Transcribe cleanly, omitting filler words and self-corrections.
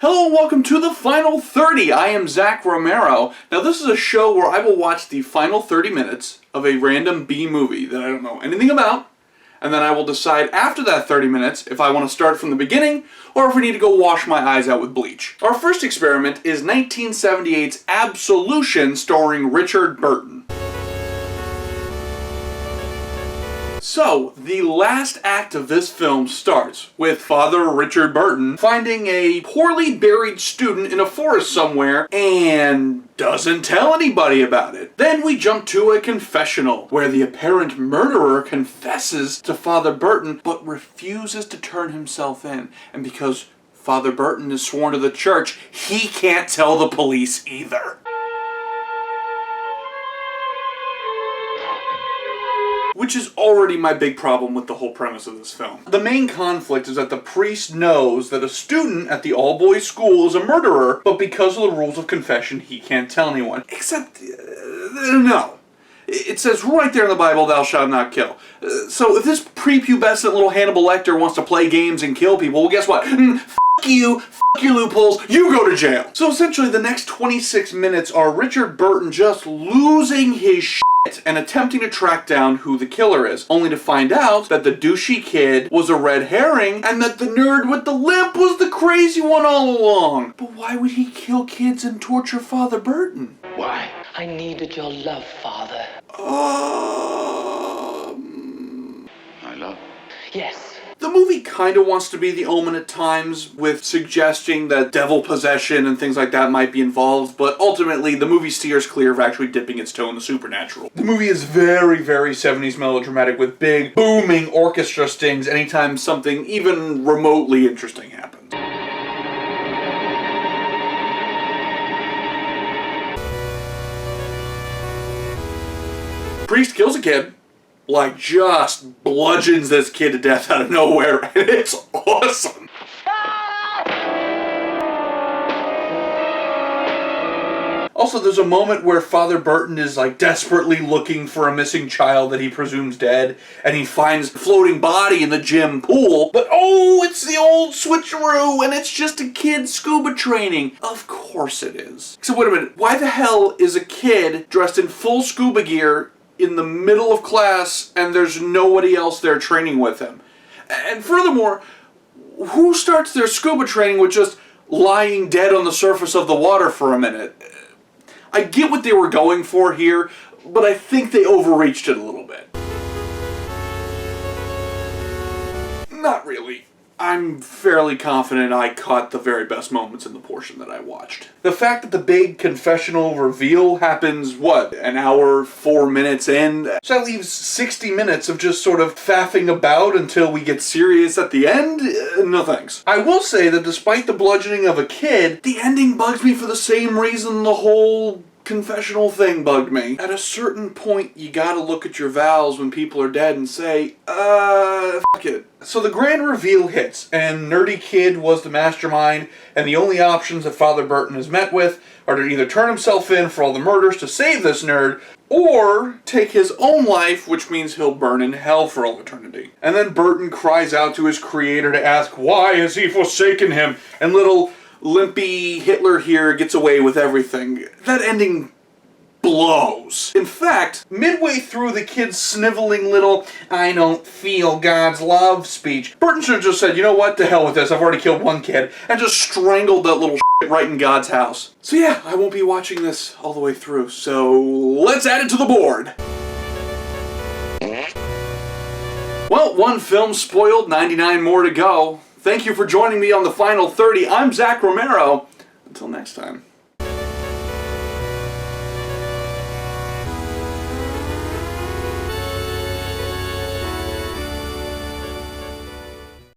Hello and welcome to the Final 30. I am Zac Romero. Now this is a show where I will watch the final 30 minutes of a random B movie that I don't know anything about, and then I will decide after that 30 minutes if I want to start from the beginning or if we need to go wash my eyes out with bleach. Our first experiment is 1978's Absolution starring Richard Burton. So, the last act of this film starts with Father Richard Burton finding a poorly buried student in a forest somewhere and doesn't tell anybody about it. Then we jump to a confessional where the apparent murderer confesses to Father Burton but refuses to turn himself in. And because Father Burton is sworn to the church, he can't tell the police either. Which is already my big problem with the whole premise of this film. The main conflict is that the priest knows that a student at the all-boys school is a murderer, but because of the rules of confession, he can't tell anyone. Except, no. It says right there in the Bible, thou shalt not kill. So if this prepubescent little Hannibal Lecter wants to play games and kill people, well guess what? F*** you, f*** your loopholes, you go to jail. So essentially the next 26 minutes are Richard Burton just losing his shit and attempting to track down who the killer is, only to find out that the douchey kid was a red herring and that the nerd with the limp was the crazy one all along. But why would he kill kids and torture Father Burton? Why? I needed your love, Father. My love? Yes. The movie kind of wants to be The Omen at times, with suggesting that devil possession and things like that might be involved, but ultimately the movie steers clear of actually dipping its toe in the supernatural. The movie is very, very 70s melodramatic with big, booming orchestra stings anytime something even remotely interesting happens. Priest kills a kid. Like, just bludgeons this kid to death out of nowhere, and it's awesome. Also, there's a moment where Father Burton is, like, desperately looking for a missing child that he presumes dead, and he finds a floating body in the gym pool, but oh, it's the old switcheroo, and it's just a kid scuba training. Of course it is. So wait a minute, why the hell is a kid dressed in full scuba gear in the middle of class and there's nobody else there training with him? And furthermore, who starts their scuba training with just lying dead on the surface of the water for a minute? I get what they were going for here, but I think they overreached it a little bit. Not really. I'm fairly confident I caught the very best moments in the portion that I watched. The fact that the big confessional reveal happens, what, an hour, 4 minutes in? So that leaves 60 minutes of just sort of faffing about until we get serious at the end? No thanks. I will say that despite the bludgeoning of a kid, the ending bugs me for the same reason the whole confessional thing bugged me. At a certain point, you gotta look at your vows when people are dead and say, fuck it. So the grand reveal hits, and Nerdy Kid was the mastermind, and the only options that Father Burton is met with are to either turn himself in for all the murders to save this nerd, or take his own life, which means he'll burn in hell for all eternity. And then Burton cries out to his creator to ask, why has he forsaken him? And little limpy Hitler here gets away with everything. That ending blows. In fact, midway through the kid's sniveling little "I don't feel God's love" speech, Burton should have just said, you know what, to hell with this, I've already killed one kid, and just strangled that little shit right in God's house. So yeah, I won't be watching this all the way through, so let's add it to the board. Well, one film spoiled, 99 more to go. Thank you for joining me on the Final 30. I'm Zac Romero. Until next time.